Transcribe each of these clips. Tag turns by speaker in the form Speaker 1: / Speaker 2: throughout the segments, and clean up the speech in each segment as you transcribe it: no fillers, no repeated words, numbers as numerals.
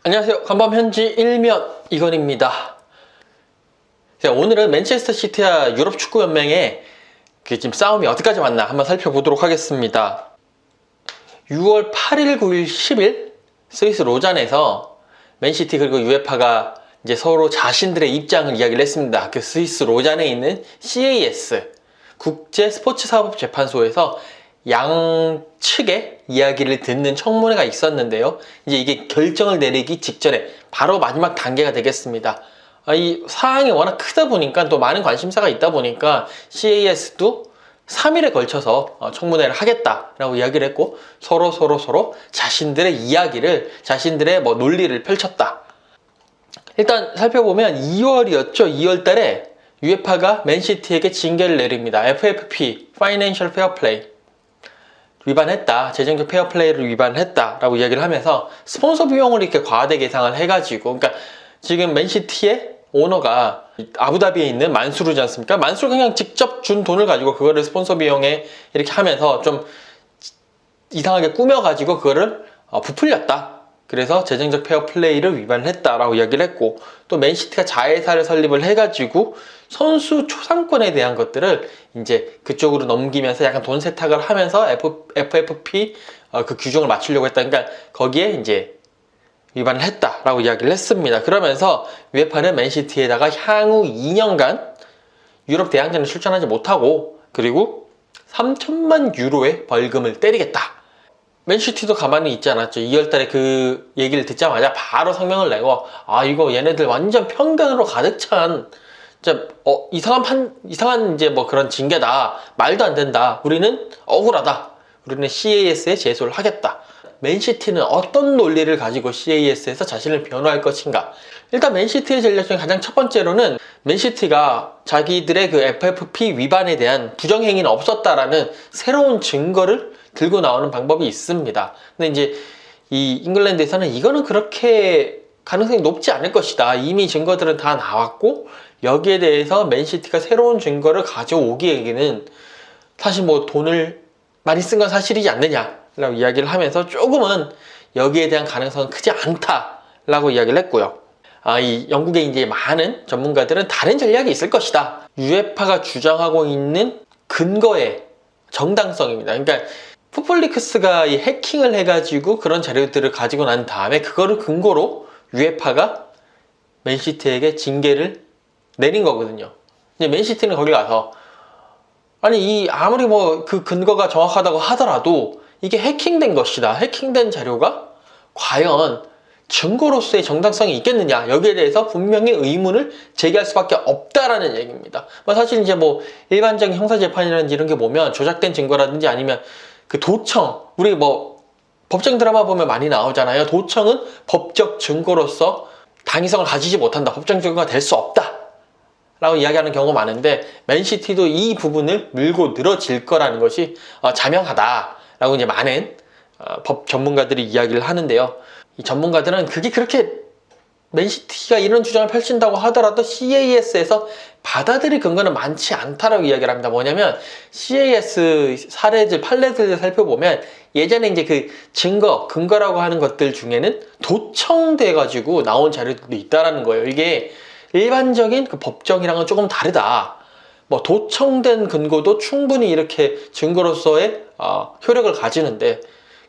Speaker 1: 안녕하세요. 간밤 현지 일면 이건입니다. 오늘은 맨체스터 시티와 유럽 축구 연맹의 지금 싸움이 어디까지 왔나 한번 살펴보도록 하겠습니다. 6월 8일, 9일, 10일 스위스 로잔에서 맨시티 그리고 유에파가 이제 서로 자신들의 입장을 이야기를 했습니다. 그 스위스 로잔에 있는 CAS 국제 스포츠 사법 재판소에서 양측의 이야기를 듣는 청문회가 있었는데요. 이제 이게 결정을 내리기 직전에 바로 마지막 단계가 되겠습니다. 이 사항이 워낙 크다 보니까 또 많은 관심사가 있다 보니까 CAS도 3일에 걸쳐서 청문회를 하겠다라고 이야기를 했고 서로 자신들의 이야기를 자신들의 논리를 펼쳤다. 일단 살펴보면 2월이었죠. 2월 달에 유에파가 맨시티에게 징계를 내립니다. FFP Financial Fair Play 위반했다. 재정적 페어플레이를 위반했다. 라고 이야기를 하면서 스폰서 비용을 이렇게 과하게 계상을 해가지고, 그러니까 지금 맨시티의 오너가 아부다비에 있는 만수르지 않습니까? 만수르 그냥 직접 준 돈을 가지고 그거를 스폰서 비용에 이렇게 하면서 좀 이상하게 꾸며가지고 그거를 부풀렸다. 그래서 재정적 페어플레이를 위반했다라고 이야기를 했고, 또 맨시티가 자회사를 설립을 해가지고 선수 초상권에 대한 것들을 이제 그쪽으로 넘기면서 약간 돈 세탁을 하면서 FFP 그 규정을 맞추려고 했다. 그러니까 거기에 이제 위반을 했다라고 이야기를 했습니다. 그러면서 유에파는 맨시티에다가 향후 2년간 유럽 대항전에 출전하지 못하고 그리고 3천만 유로의 벌금을 때리겠다. 맨시티도 가만히 있지 않았죠. 2월달에 그 얘기를 듣자마자 바로 성명을 내고 이거 얘네들 완전 편견으로 가득 찬 진짜 이상한 이제 그런 징계다. 말도 안 된다. 우리는 억울하다. 우리는 CAS에 제소를 하겠다. 맨시티는 어떤 논리를 가지고 CAS에서 자신을 변호할 것인가? 일단 맨시티의 전략 중에 가장 첫 번째로는 맨시티가 자기들의 그 FFP 위반에 대한 부정행위는 없었다라는 새로운 증거를 들고 나오는 방법이 있습니다. 근데 이제 이 잉글랜드에서는 이거는 그렇게 가능성이 높지 않을 것이다. 이미 증거들은 다 나왔고 여기에 대해서 맨시티가 새로운 증거를 가져오기에는 사실 돈을 많이 쓴 건 사실이지 않느냐라고 이야기를 하면서 조금은 여기에 대한 가능성은 크지 않다라고 이야기를 했고요. 이 영국의 이제 많은 전문가들은 다른 전략이 있을 것이다. 유에파가 주장하고 있는 근거의 정당성입니다. 그러니까 풋볼리크스가 이 해킹을 해가지고 그런 자료들을 가지고 난 다음에 그거를 근거로 유에파가 맨시티에게 징계를 내린 거거든요. 이제 맨시티는 거기 가서 아니 아무리 그 근거가 정확하다고 하더라도 이게 해킹된 것이다. 해킹된 자료가 과연 증거로서의 정당성이 있겠느냐, 여기에 대해서 분명히 의문을 제기할 수밖에 없다라는 얘기입니다. 사실 이제 일반적인 형사재판이라든지 이런 게 보면 조작된 증거라든지 아니면 그 도청, 우리 법정 드라마 보면 많이 나오잖아요. 도청은 법적 증거로서 당위성을 가지지 못한다. 법정 증거가 될 수 없다 라고 이야기하는 경우가 많은데 맨시티도 이 부분을 밀고 늘어질 거라는 것이 자명하다 라고 이제 많은 법 전문가들이 이야기를 하는데요. 이 전문가들은 그게 그렇게 맨시티가 이런 주장을 펼친다고 하더라도 CAS에서 받아들일 근거는 많지 않다라고 이야기를 합니다. 뭐냐면 CAS 사례들, 판례들을 살펴보면 예전에 이제 그 근거라고 하는 것들 중에는 도청돼가지고 나온 자료들도 있다라는 거예요. 이게 일반적인 그 법정이랑은 조금 다르다. 도청된 근거도 충분히 이렇게 증거로서의 효력을 가지는데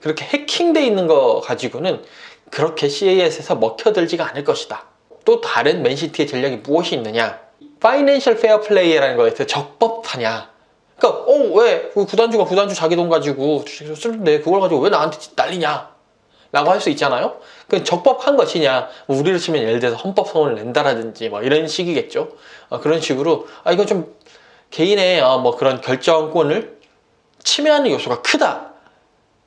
Speaker 1: 그렇게 해킹돼 있는 거 가지고는 그렇게 CAS에서 먹혀들지가 않을 것이다. 또 다른 맨시티의 전략이 무엇이 있느냐? Financial Fair Play라는 거에 대해서 적법하냐? 그러니까 왜 구단주 자기 돈 가지고 쓰는데 그걸 가지고 왜 나한테 난리냐? 라고 할 수 있잖아요. 그 적법한 것이냐? 우리로 치면 예를 들어서 헌법소원을 낸다라든지 이런 식이겠죠. 그런 식으로 이거 좀 개인의 그런 결정권을 침해하는 요소가 크다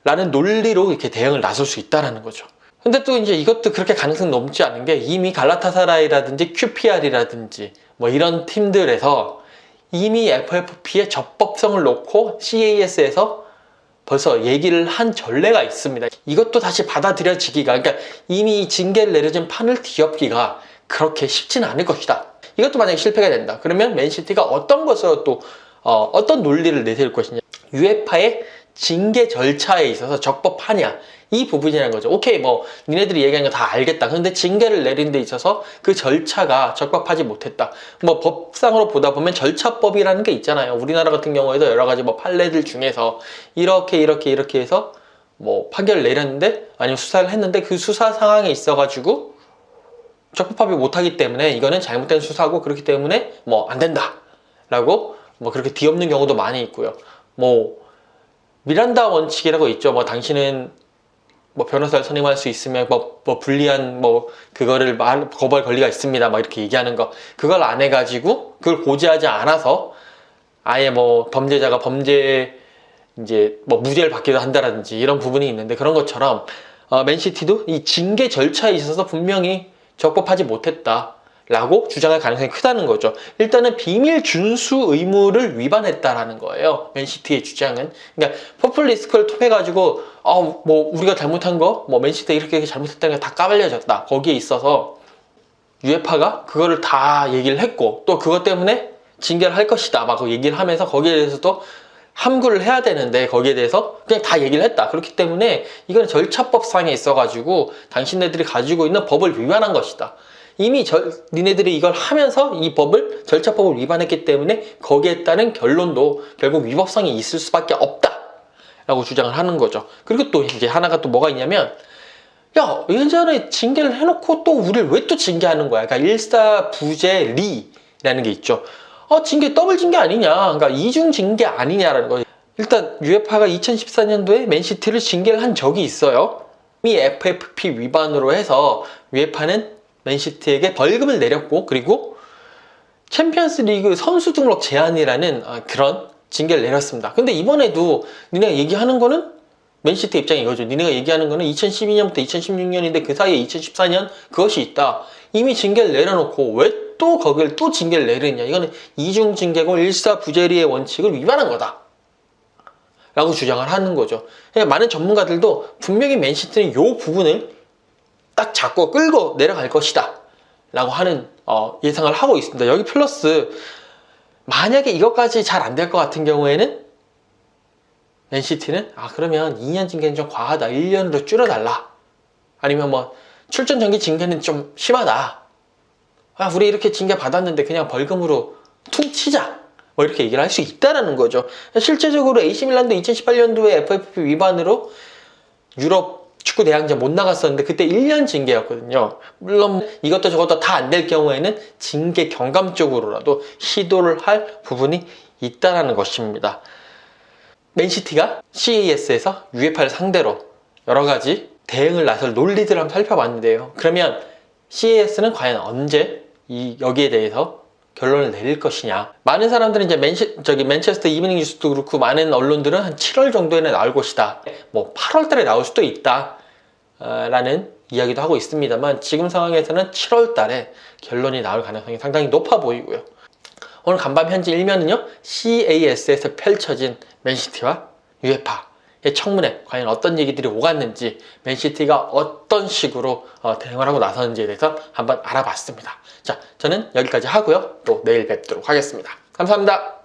Speaker 1: 라는 논리로 이렇게 대응을 나설 수 있다라는 거죠. 근데 또 이제 이것도 그렇게 가능성이 높지 않은 게 이미 갈라타사라이라든지 QPR이라든지 이런 팀들에서 이미 FFP의 적법성을 놓고 CAS에서 벌써 얘기를 한 전례가 있습니다. 이것도 다시 받아들여지기가, 그러니까 이미 징계를 내려진 판을 뒤엎기가 그렇게 쉽지는 않을 것이다. 이것도 만약에 실패가 된다. 그러면 맨시티가 어떤 것으로 또 어떤 논리를 내세울 것이냐. 유에파의 징계 절차에 있어서 적법하냐 이 부분이라는 거죠. 오케이, 뭐 니네들이 얘기하는 거 다 알겠다. 근데 징계를 내린 데 있어서 그 절차가 적법하지 못했다. 뭐 법상으로 보다 보면 절차법이라는 게 있잖아요. 우리나라 같은 경우에도 여러 가지 뭐 판례들 중에서 이렇게 해서 뭐 판결을 내렸는데, 아니면 수사를 했는데 그 수사 상황에 있어가지고 적법하게 못하기 때문에 이거는 잘못된 수사고, 그렇기 때문에 뭐 안 된다 라고 뭐 그렇게 뒤엎는 경우도 많이 있고요. 뭐 미란다 원칙이라고 있죠. 뭐 당신은 뭐 변호사를 선임할 수 있으면 뭐 불리한 뭐 그거를 거부할 권리가 있습니다. 막 이렇게 얘기하는 거, 그걸 안 해가지고 그걸 고지하지 않아서 아예 뭐 범죄자가 이제 뭐 무죄를 받기도 한다라든지 이런 부분이 있는데, 그런 것처럼 맨시티도 이 징계 절차에 있어서 분명히 적법하지 못했다라고 주장할 가능성이 크다는 거죠. 일단은 비밀 준수 의무를 위반했다라는 거예요. 맨시티의 주장은. 그러니까 퍼플리스크를 통해 가지고 뭐 우리가 잘못한 거, 뭐 맨시티가 이렇게 잘못했다는 게 다 까발려졌다. 거기에 있어서 UEFA가 그거를 다 얘기를 했고, 또 그것 때문에 징계를 할 것이다 막 얘기를 하면서 거기에 대해서도 함구를 해야 되는데 거기에 대해서 그냥 다 얘기를 했다. 그렇기 때문에 이건 절차법상에 있어가지고 당신네들이 가지고 있는 법을 위반한 것이다. 이미 니네들이 이걸 하면서 이 절차법을 위반했기 때문에 거기에 따른 결론도 결국 위법성이 있을 수밖에 없다 라고 주장을 하는 거죠. 그리고 또 이제 하나가 또 뭐가 있냐면, 야, 예전에 징계를 해놓고 또 우리를 왜 또 징계하는 거야? 그러니까 일사부재리라는 게 있죠. 징계 더블 징계 아니냐, 그러니까 이중 징계 아니냐라는 거죠. 일단 UEFA가 2014년도에 맨시티를 징계를 한 적이 있어요. 이미 FFP 위반으로 해서 UEFA는 맨시티에게 벌금을 내렸고, 그리고 챔피언스 리그 선수 등록 제한이라는 그런 징계를 내렸습니다. 근데 이번에도 니네가 얘기하는 거는 맨시티 입장이 이거죠. 니네가 얘기하는 거는 2012년부터 2016년인데 그 사이에 2014년 그것이 있다. 이미 징계를 내려놓고 왜 또 거기를 또 징계를 내리느냐. 이거는 이중 징계고 일사부재리의 원칙을 위반한 거다 라고 주장을 하는 거죠. 그러니까 많은 전문가들도 분명히 맨시티는 이 부분을 딱 잡고 끌고 내려갈 것이다 라고 하는 예상을 하고 있습니다. 여기 플러스 만약에 이것까지 잘 안 될 것 같은 경우에는 맨시티는 그러면 2년 징계는 좀 과하다, 1년으로 줄여달라, 아니면 뭐 출전 정기 징계는 좀 심하다, 우리 이렇게 징계 받았는데 그냥 벌금으로 퉁치자, 뭐 이렇게 얘기를 할 수 있다라는 거죠. 실제적으로 AC밀란도 2018년도에 FFP 위반으로 유럽 축구 대항전 못 나갔었는데 그때 1년 징계였거든요. 물론 이것도 저것도 다 안 될 경우에는 징계 경감 쪽으로라도 시도를 할 부분이 있다라는 것입니다. 맨시티가 CAS에서 UEFA를 상대로 여러 가지 대응을 나설 논리들을 한번 살펴봤는데요. 그러면 CAS는 과연 언제 여기에 대해서 결론을 내릴 것이냐. 많은 사람들은 이제 맨체스터 이브닝 뉴스도 그렇고 많은 언론들은 한 7월 정도에는 나올 것이다, 뭐 8월 달에 나올 수도 있다 라는 이야기도 하고 있습니다만, 지금 상황에서는 7월 달에 결론이 나올 가능성이 상당히 높아 보이고요. 오늘 간밤 현지 1면은요, CAS에서 펼쳐진 맨시티와 UEFA의 청문회 과연 어떤 얘기들이 오갔는지, 맨시티가 어떤 식으로 대응을 하고 나서는지에 대해서 한번 알아봤습니다. 자, 저는 여기까지 하고요. 또 내일 뵙도록 하겠습니다. 감사합니다.